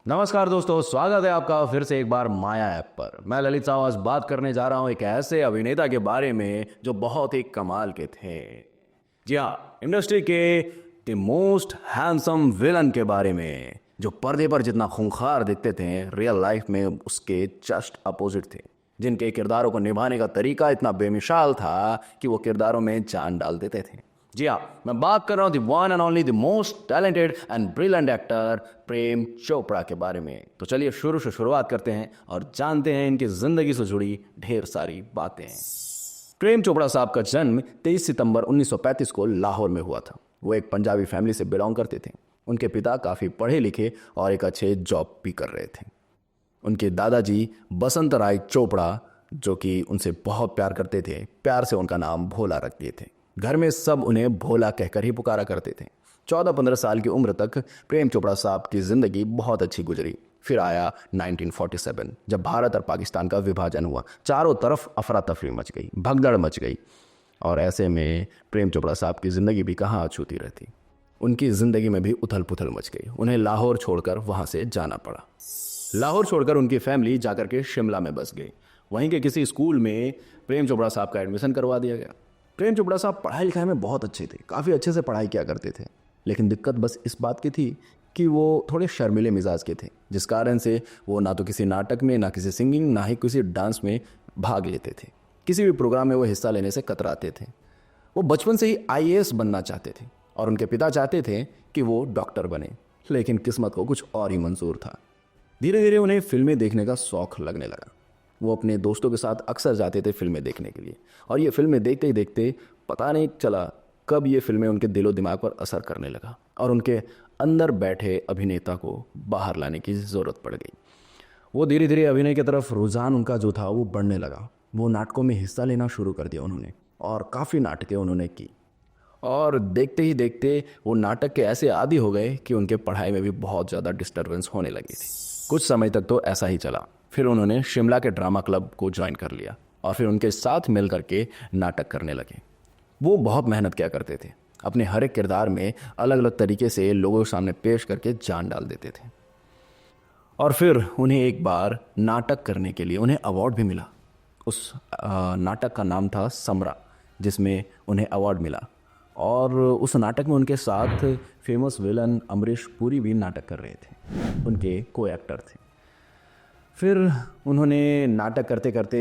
नमस्कार दोस्तों, स्वागत है आपका फिर से एक बार माया ऐप पर। मैं ललित साहब आज बात करने जा रहा हूं एक ऐसे अभिनेता के बारे में जो बहुत ही कमाल के थे। जी हाँ, इंडस्ट्री के द मोस्ट हैंडसम विलन के बारे में, जो पर्दे पर जितना खूंखार दिखते थे रियल लाइफ में उसके जस्ट अपोजिट थे, जिनके किरदारों को निभाने का तरीका इतना बेमिसाल था कि वो किरदारों में जान डाल देते थे। जी हाँ, मैं बात कर रहा हूँ the one and only the most talented and brilliant actor Prem Chopra के बारे में। तो चलिए शुरू से शुरुआत करते हैं और जानते हैं इनकी जिंदगी से जुड़ी ढेर सारी बातें। प्रेम चोपड़ा साहब का जन्म 23 सितंबर 1935 को लाहौर में हुआ था। वो एक पंजाबी फैमिली से बिलोंग करते थे। उनके पिता काफ़ी पढ़े लिखे और एक अच्छे जॉब भी कर रहे थे। उनके दादाजी बसंत राय चोपड़ा, जो कि उनसे बहुत प्यार करते थे, प्यार से उनका नाम भोला रख दिए थे। घर में सब उन्हें भोला कहकर ही पुकारा करते थे। 14-15 साल की उम्र तक प्रेम चोपड़ा साहब की जिंदगी बहुत अच्छी गुजरी। फिर आया 1947, जब भारत और पाकिस्तान का विभाजन हुआ। चारों तरफ अफरा तफरी मच गई, भगदड़ मच गई। और ऐसे में प्रेम चोपड़ा साहब की जिंदगी भी कहाँ अछूती रहती। उनकी जिंदगी में भी उथल पुथल मच गई। उन्हें लाहौर छोड़कर वहां से जाना पड़ा। लाहौर छोड़कर उनकी फैमिली जाकर के शिमला में बस गई। वहीं के किसी स्कूल में प्रेम चोपड़ा साहब का एडमिशन करवा दिया गया। प्रेम चोपड़ा साहब पढ़ाई लिखाई में बहुत अच्छे थे, काफ़ी अच्छे से पढ़ाई किया करते थे। लेकिन दिक्कत बस इस बात की थी कि वो थोड़े शर्मीले मिजाज के थे, जिस कारण से वो ना तो किसी नाटक में, ना किसी सिंगिंग, ना ही किसी डांस में भाग लेते थे। किसी भी प्रोग्राम में वो हिस्सा लेने से कतराते थे। वो बचपन से ही आईएएस बनना चाहते थे और उनके पिता चाहते थे कि वो डॉक्टर बने, लेकिन किस्मत को कुछ और ही मंजूर था। धीरे धीरे उन्हें फिल्में देखने का शौक लगने लगा। वो अपने दोस्तों के साथ अक्सर जाते थे फिल्में देखने के लिए, और ये फिल्में देखते ही देखते पता नहीं चला कब ये फिल्में उनके दिलो दिमाग पर असर करने लगा और उनके अंदर बैठे अभिनेता को बाहर लाने की ज़रूरत पड़ गई। वो धीरे धीरे अभिनय की तरफ रुझान उनका जो था वो बढ़ने लगा। वो नाटकों में हिस्सा लेना शुरू कर दिया उन्होंने, और काफ़ी नाटकें उन्होंने की। और देखते ही देखते वो नाटक के ऐसे आदी हो गए कि उनके पढ़ाई में भी बहुत ज़्यादा डिस्टर्बेंस होने लगी थी। कुछ समय तक तो ऐसा ही चला। फिर उन्होंने शिमला के ड्रामा क्लब को ज्वाइन कर लिया और फिर उनके साथ मिल करके नाटक करने लगे। वो बहुत मेहनत किया करते थे। अपने हर एक किरदार में अलग अलग तरीके से लोगों के सामने पेश करके जान डाल देते थे। और फिर उन्हें एक बार नाटक करने के लिए उन्हें अवार्ड भी मिला। उस नाटक का नाम था समरा, जिसमें उन्हें अवार्ड मिला। और उस नाटक में उनके साथ फेमस विलन अमरीश पुरी भी नाटक कर रहे थे, उनके को एक्टर थे। फिर उन्होंने नाटक करते करते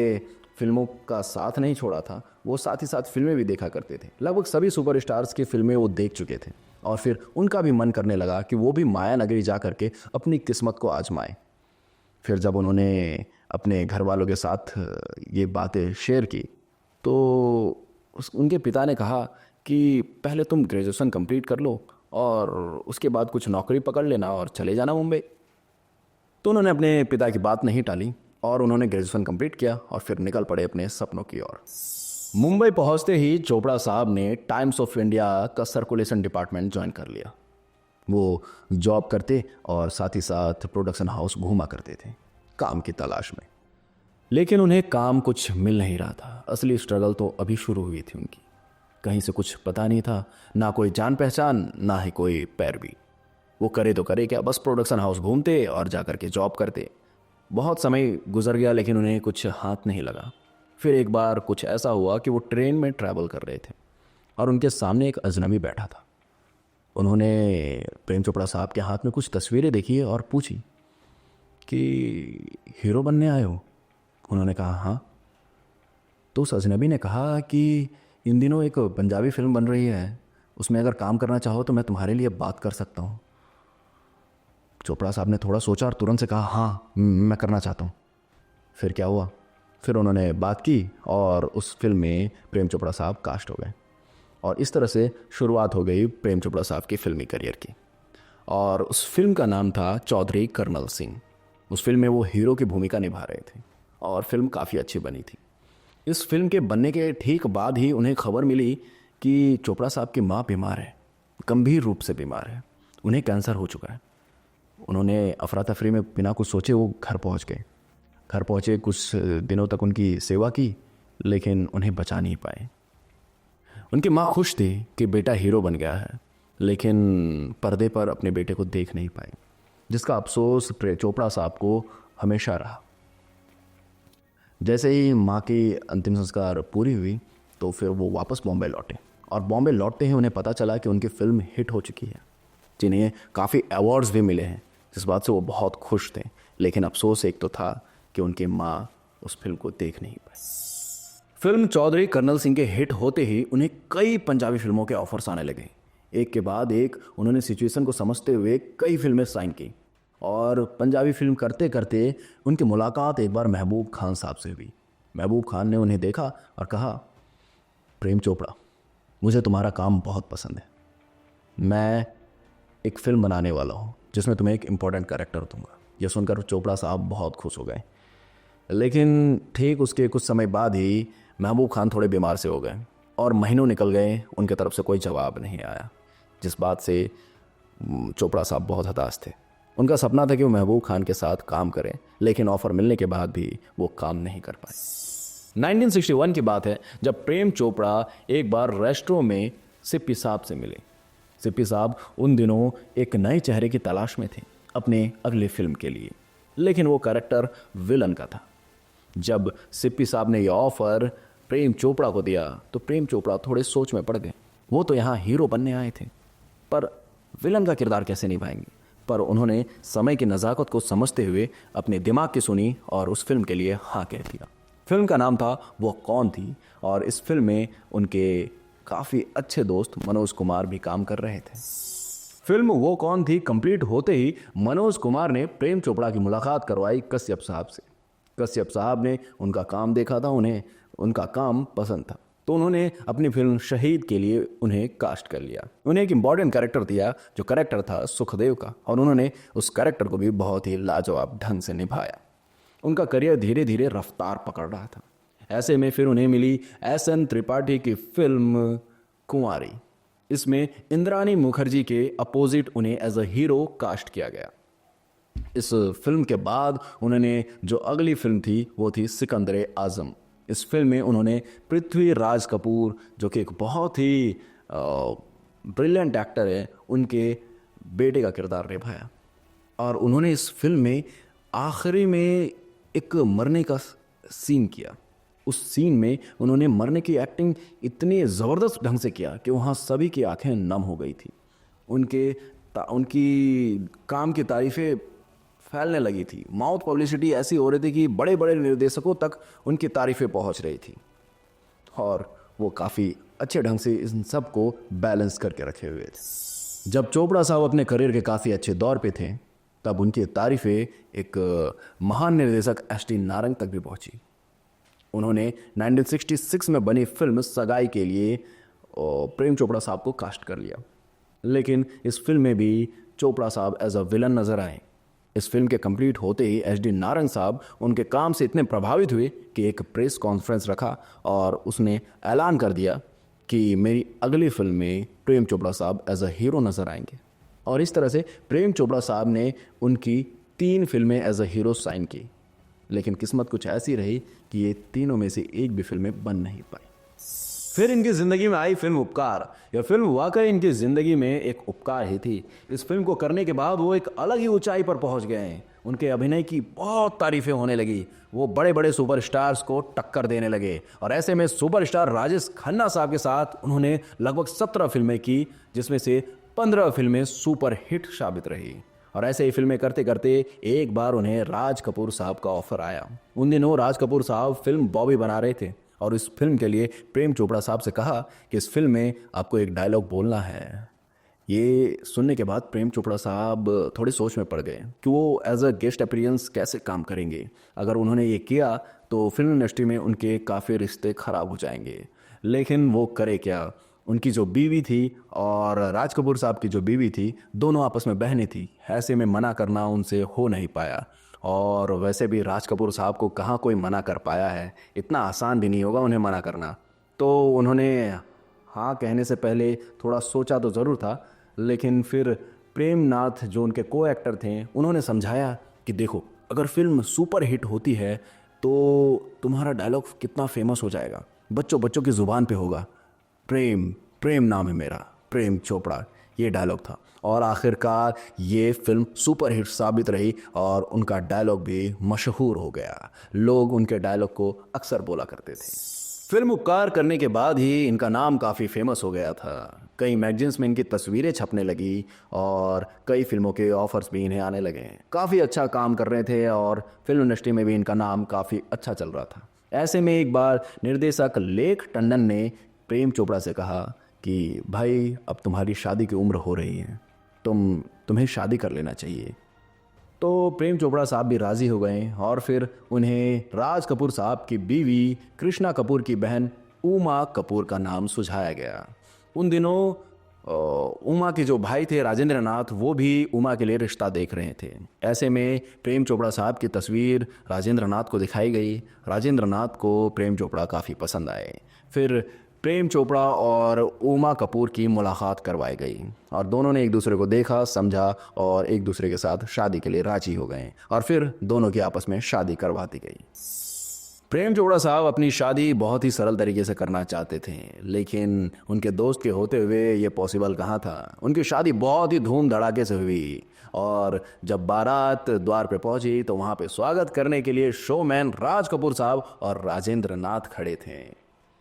फिल्मों का साथ नहीं छोड़ा था, वो साथ ही साथ फिल्में भी देखा करते थे। लगभग सभी सुपरस्टार्स की फिल्में वो देख चुके थे और फिर उनका भी मन करने लगा कि वो भी माया नगरी जा करके अपनी किस्मत को आजमाएं। फिर जब उन्होंने अपने घर वालों के साथ ये बातें शेयर की तो उनके पिता ने कहा कि पहले तुम ग्रेजुएशन कंप्लीट कर लो और उसके बाद कुछ नौकरी पकड़ लेना और चले जाना मुंबई। तो उन्होंने अपने पिता की बात नहीं टाली और उन्होंने ग्रेजुएशन कंप्लीट किया और फिर निकल पड़े अपने सपनों की ओर। मुंबई पहुंचते ही चोपड़ा साहब ने टाइम्स ऑफ इंडिया का सर्कुलेशन डिपार्टमेंट ज्वाइन कर लिया। वो जॉब करते और साथ ही साथ प्रोडक्शन हाउस घूमा करते थे काम की तलाश में। लेकिन उन्हें काम कुछ मिल नहीं रहा था। असली स्ट्रगल तो अभी शुरू हुई थी उनकी। कहीं से कुछ पता नहीं था, ना कोई जान पहचान, ना ही कोई पैरवी। वो करे तो करे क्या, बस प्रोडक्शन हाउस घूमते और जाकर के जॉब करते। बहुत समय गुजर गया लेकिन उन्हें कुछ हाथ नहीं लगा। फिर एक बार कुछ ऐसा हुआ कि वो ट्रेन में ट्रैवल कर रहे थे और उनके सामने एक अजनबी बैठा था। उन्होंने प्रेम चोपड़ा साहब के हाथ में कुछ तस्वीरें देखी और पूछी कि हीरो बनने आए हो? उन्होंने कहा हाँ। तो उस अजनबी ने कहा कि इन दिनों एक पंजाबी फिल्म बन रही है, उसमें अगर काम करना चाहो तो मैं तुम्हारे लिए बात कर सकता हूँ। चोपड़ा साहब ने थोड़ा सोचा और तुरंत से कहा हाँ मैं करना चाहता हूँ। फिर क्या हुआ, फिर उन्होंने बात की और उस फिल्म में प्रेम चोपड़ा साहब कास्ट हो गए। और इस तरह से शुरुआत हो गई प्रेम चोपड़ा साहब की फिल्मी करियर की। और उस फिल्म का नाम था चौधरी कर्नल सिंह। उस फिल्म में वो हीरो की भूमिका निभा रहे थे और फिल्म काफ़ी अच्छी बनी थी। इस फिल्म के बनने के ठीक बाद ही उन्हें खबर मिली कि चोपड़ा साहब की माँ बीमार है, गंभीर रूप से बीमार है, उन्हें कैंसर हो चुका है। उन्होंने अफरा तफरी में बिना कुछ सोचे वो घर पहुंच गए। घर पहुंचे, कुछ दिनों तक उनकी सेवा की, लेकिन उन्हें बचा नहीं पाए। उनकी माँ खुश थी कि बेटा हीरो बन गया है, लेकिन पर्दे पर अपने बेटे को देख नहीं पाए। जिसका अफसोस चोपड़ा साहब को हमेशा रहा। जैसे ही माँ की अंतिम संस्कार पूरी हुई तो फिर वो वापस बॉम्बे लौटे, और बॉम्बे लौटते ही उन्हें पता चला कि उनकी फिल्म हिट हो चुकी है, जिन्हें काफ़ी अवार्ड्स भी मिले हैं, जिस बात से वो बहुत खुश थे। लेकिन अफसोस एक तो था कि उनकी माँ उस फिल्म को देख नहीं पाई। फिल्म चौधरी कर्नल सिंह के हिट होते ही उन्हें कई पंजाबी फिल्मों के ऑफर्स आने लगे। एक के बाद एक उन्होंने सिचुएशन को समझते हुए कई फिल्में साइन की, और पंजाबी फिल्म करते करते उनकी मुलाकात एक बार महबूब खान साहब से हुई। महबूब खान ने उन्हें देखा और कहा, प्रेम चोपड़ा, मुझे तुम्हारा काम बहुत पसंद है, मैं एक फिल्म बनाने वाला हूँ जिसमें तुम्हें एक इम्पोर्टेंट कैरेक्टर दूंगा। यह सुनकर चोपड़ा साहब बहुत खुश हो गए। लेकिन ठीक उसके कुछ समय बाद ही महबूब खान थोड़े बीमार से हो गए और महीनों निकल गए, उनके तरफ से कोई जवाब नहीं आया, जिस बात से चोपड़ा साहब बहुत हताश थे। उनका सपना था कि वो महबूब खान के साथ काम करें, लेकिन ऑफर मिलने के बाद भी वो काम नहीं कर पाए। 1961 की बात है जब प्रेम चोपड़ा एक बार रेस्टोरेंट में सिप्पी साहब से मिले। सिप्पी साहब उन दिनों एक नए चेहरे की तलाश में थे अपने अगली फिल्म के लिए, लेकिन वो कैरेक्टर विलन का था। जब सिप्पी साहब ने यह ऑफर प्रेम चोपड़ा को दिया तो प्रेम चोपड़ा थोड़े सोच में पड़ गए। वो तो यहाँ हीरो बनने आए थे, पर विलन का किरदार कैसे निभाएंगे। पर उन्होंने समय की नज़ाकत को समझते हुए अपने दिमाग की सुनी और उस फिल्म के लिए हाँ कह दिया। फिल्म का नाम था वो कौन थी, और इस फिल्म में उनके काफ़ी अच्छे दोस्त मनोज कुमार भी काम कर रहे थे। फिल्म वो कौन थी कंप्लीट होते ही मनोज कुमार ने प्रेम चोपड़ा की मुलाकात करवाई कश्यप साहब से। कश्यप साहब ने उनका काम देखा था, उन्हें उनका काम पसंद था, तो उन्होंने अपनी फिल्म शहीद के लिए उन्हें कास्ट कर लिया। उन्हें एक इम्पॉर्टेंट कैरेक्टर दिया जो कैरेक्टर था सुखदेव का, और उन्होंने उस कैरेक्टर को भी बहुत ही लाजवाब ढंग से निभाया। उनका करियर धीरे धीरे रफ्तार पकड़ रहा था। ऐसे में फिर उन्हें मिली एस.एन. त्रिपाठी की फिल्म कुंवारी। इसमें इंद्रानी मुखर्जी के अपोजिट उन्हें एज अ हीरो कास्ट किया गया। इस फिल्म के बाद उन्होंने जो अगली फिल्म थी वो थी सिकंदर आजम। इस फिल्म में उन्होंने पृथ्वीराज कपूर, जो कि एक बहुत ही ब्रिलियंट एक्टर है, उनके बेटे का किरदार निभाया। और उन्होंने इस फिल्म में आखिरी में एक मरने का सीन किया। उस सीन में उन्होंने मरने की एक्टिंग इतनी ज़बरदस्त ढंग से किया कि वहाँ सभी की आंखें नम हो गई थी। उनकी काम की तारीफ़ें फैलने लगी थी। माउथ पब्लिसिटी ऐसी हो रही थी कि बड़े बड़े निर्देशकों तक उनकी तारीफ़ें पहुंच रही थी, और वो काफ़ी अच्छे ढंग से इन सब को बैलेंस करके रखे हुए थे। जब चोपड़ा साहब अपने करियर के काफ़ी अच्छे दौर पे थे, तब उनकी तारीफ़ें एक महान निर्देशक एस.टी. नारंग तक भी पहुंची। उन्होंने 1966 में बनी फिल्म सगाई के लिए प्रेम चोपड़ा साहब को कास्ट कर लिया, लेकिन इस फिल्म में भी चोपड़ा साहब एज अ विलन नजर आए। इस फिल्म के कंप्लीट होते ही एस.डी. नारंग साहब उनके काम से इतने प्रभावित हुए कि एक प्रेस कॉन्फ्रेंस रखा और उसने ऐलान कर दिया कि मेरी अगली फिल्म में प्रेम चोपड़ा साहब एज अ हीरो नजर आएंगे। और इस तरह से प्रेम चोपड़ा साहब ने उनकी 3 फिल्में एज अ हीरो साइन की, लेकिन किस्मत कुछ ऐसी रही कि ये तीनों में से एक भी फिल्में बन नहीं पाई। फिर इनकी ज़िंदगी में आई फिल्म उपकार। यह फिल्म वाकई इनकी ज़िंदगी में एक उपकार ही थी। इस फिल्म को करने के बाद वो एक अलग ही ऊंचाई पर पहुंच गए हैं। उनके अभिनय की बहुत तारीफ़ें होने लगी। वो बड़े बड़े सुपरस्टार्स को टक्कर देने लगे, और ऐसे में सुपरस्टार राजेश खन्ना साहब के साथ उन्होंने लगभग 17 फिल्में की, जिसमें से 15 फिल्में सुपर हिट साबित रही। और ऐसे ही फिल्में करते करते एक बार उन्हें राज कपूर साहब का ऑफर आया। उन दिनों राज कपूर साहब फिल्म बॉबी बना रहे थे, और इस फिल्म के लिए प्रेम चोपड़ा साहब से कहा कि इस फिल्म में आपको एक डायलॉग बोलना है। ये सुनने के बाद प्रेम चोपड़ा साहब थोड़ी सोच में पड़ गए कि वो एज अ गेस्ट अपीयरेंस कैसे काम करेंगे। अगर उन्होंने ये किया तो फिल्म इंडस्ट्री में उनके काफ़ी रिश्ते खराब हो जाएंगे। लेकिन वो करे क्या, उनकी जो बीवी थी और राज कपूर साहब की जो बीवी थी, दोनों आपस में बहनें थी। ऐसे में मना करना उनसे हो नहीं पाया, और वैसे भी राज कपूर साहब को कहाँ कोई मना कर पाया है, इतना आसान भी नहीं होगा उन्हें मना करना। तो उन्होंने हाँ कहने से पहले थोड़ा सोचा तो ज़रूर था, लेकिन फिर प्रेम नाथ जो उनके को एक्टर थे, उन्होंने समझाया कि देखो, अगर फिल्म सुपर हिट होती है तो तुम्हारा डायलॉग कितना फेमस हो जाएगा, बच्चों बच्चों की ज़ुबान पे होगा, प्रेम प्रेम नाम है मेरा, प्रेम चोपड़ा, ये डायलॉग था। और आखिरकार ये फिल्म सुपर हिट साबित रही और उनका डायलॉग भी मशहूर हो गया। लोग उनके डायलॉग को अक्सर बोला करते थे। फिल्म उपकार करने के बाद ही इनका नाम काफ़ी फेमस हो गया था। कई मैगजीन्स में इनकी तस्वीरें छपने लगी और कई फिल्मों के ऑफर्स भी इन्हें आने लगे। काफ़ी अच्छा काम कर रहे थे और फिल्म इंडस्ट्री में भी इनका नाम काफ़ी अच्छा चल रहा था। ऐसे में एक बार निर्देशक लेख टंडन ने प्रेम चोपड़ा से कहा कि भाई अब तुम्हारी शादी की उम्र हो रही है, तुम्हें शादी कर लेना चाहिए। तो प्रेम चोपड़ा साहब भी राज़ी हो गए और फिर उन्हें राज कपूर साहब की बीवी कृष्णा कपूर की बहन उमा कपूर का नाम सुझाया गया। उन दिनों उमा के जो भाई थे राजेंद्र नाथ, वो भी उमा के लिए रिश्ता देख रहे थे। ऐसे में प्रेम चोपड़ा साहब की तस्वीर राजेंद्र नाथ को दिखाई गई। राजेंद्र नाथ को प्रेम चोपड़ा काफ़ी पसंद आए। फिर प्रेम चोपड़ा और उमा कपूर की मुलाकात करवाई गई और दोनों ने एक दूसरे को देखा, समझा और एक दूसरे के साथ शादी के लिए राजी हो गए और फिर दोनों की आपस में शादी करवा दी गई। प्रेम चोपड़ा साहब अपनी शादी बहुत ही सरल तरीके से करना चाहते थे, लेकिन उनके दोस्त के होते हुए ये पॉसिबल कहाँ था। उनकी शादी बहुत ही धूम धड़ाके से हुई और जब बारात द्वार पे पहुंची तो वहाँ पे स्वागत करने के लिए शोमैन राज कपूर साहब और राजेंद्र नाथ खड़े थे।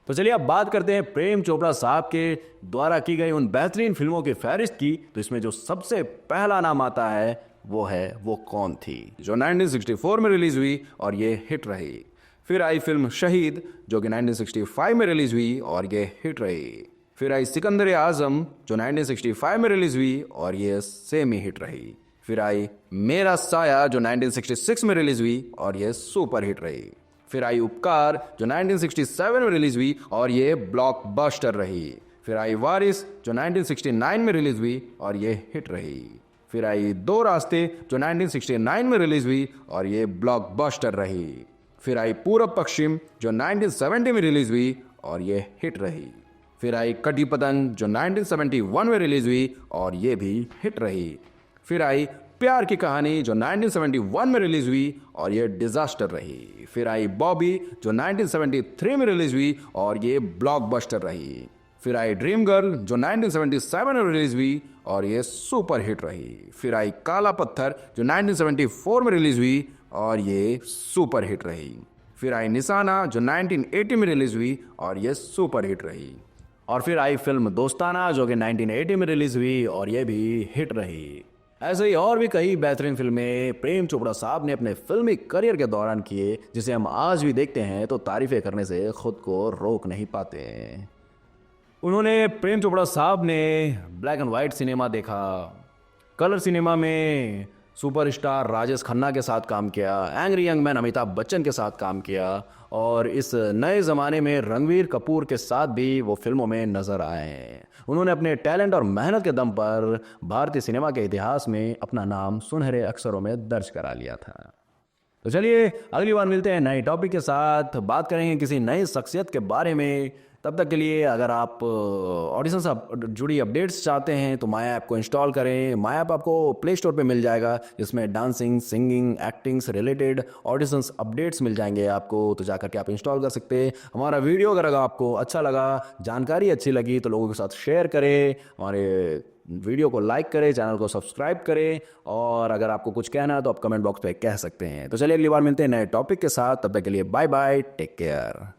तो चलिए अब बात करते हैं प्रेम चोपड़ा साहब के द्वारा की गई उन बेहतरीन फिल्मों की फहरिस्त की। तो इसमें जो सबसे पहला नाम आता है वो कौन थी, जो 1964 में रिलीज हुई और ये हिट रही। फिर आई फिल्म शहीद, जो कि 1965 में रिलीज हुई और ये हिट रही। फिर आई सिकंदर आजम, जो 1965 में रिलीज हुई और ये सेमी हिट रही। फिर आई मेरा साया, जो 1966 में रिलीज हुई और ये सुपर हिट रही। फिर आई उपकार, जो 1967 में रिलीज हुई और ये ब्लॉकबस्टर रही। फिर आई वारिस, जो 1969 में रिलीज हुई और ये हिट रही। फिर आई दो रास्ते, जो 1969 में रिलीज हुई और ये ब्लॉकबस्टर रही। फिर आई पूरब पश्चिम, जो 1970 में रिलीज हुई और ये हिट रही। फिर आई कटी पतंग, जो 1971 में रिलीज हुई और ये भी हिट रही। फिर आई प्यार की कहानी, जो 1971 में रिलीज हुई और ये डिजास्टर रही। फिर आई बॉबी, जो 1973 में रिलीज हुई और ये ब्लॉकबस्टर रही। फिर आई ड्रीम गर्ल, जो 1977 में रिलीज हुई और ये सुपर हिट रही। फिर आई काला पत्थर, जो 1974 में रिलीज हुई और ये सुपर हिट रही। फिर आई निशाना, जो 1980 में रिलीज हुई और ये सुपर हिट रही। और फिर आई फिल्म दोस्ताना, जो कि 1980 में रिलीज हुई और ये भी हिट रही। ऐसे ही और भी कई बेहतरीन फिल्में प्रेम चोपड़ा साहब ने अपने फिल्मी करियर के दौरान किए, जिसे हम आज भी देखते हैं तो तारीफें करने से खुद को रोक नहीं पाते। उन्होंने प्रेम चोपड़ा साहब ने ब्लैक एंड वाइट सिनेमा देखा, कलर सिनेमा में सुपरस्टार राजेश खन्ना के साथ काम किया, angry young man Amitabh Bachchan के साथ काम किया और इस नए ज़माने में रणवीर कपूर के साथ भी वो फिल्मों में नज़र आए। उन्होंने अपने टैलेंट और मेहनत के दम पर भारतीय सिनेमा के इतिहास में अपना नाम सुनहरे अक्षरों में दर्ज करा लिया था। तो चलिए अगली बार मिलते हैं नए टॉपिक के साथ, बात करेंगे किसी नई शख्सियत के बारे में। तब तक के लिए अगर आप ऑडिशन से जुड़ी अपडेट्स चाहते हैं तो माया ऐप को इंस्टॉल करें। माया ऐप आपको प्ले स्टोर पे मिल जाएगा, जिसमें डांसिंग, सिंगिंग, एक्टिंग से रिलेटेड ऑडिशंस अपडेट्स मिल जाएंगे आपको, तो जाकर के आप इंस्टॉल कर सकते हैं। हमारा वीडियो अगर आपको अच्छा लगा, जानकारी अच्छी लगी तो लोगों के साथ शेयर करें, हमारे वीडियो को लाइक करें, चैनल को सब्सक्राइब करें और अगर आपको कुछ कहना है तो आप कमेंट बॉक्स पे कह सकते हैं। तो चलिए अगली बार मिलते हैं नए टॉपिक के साथ, तब तक के लिए बाय बाय, टेक केयर।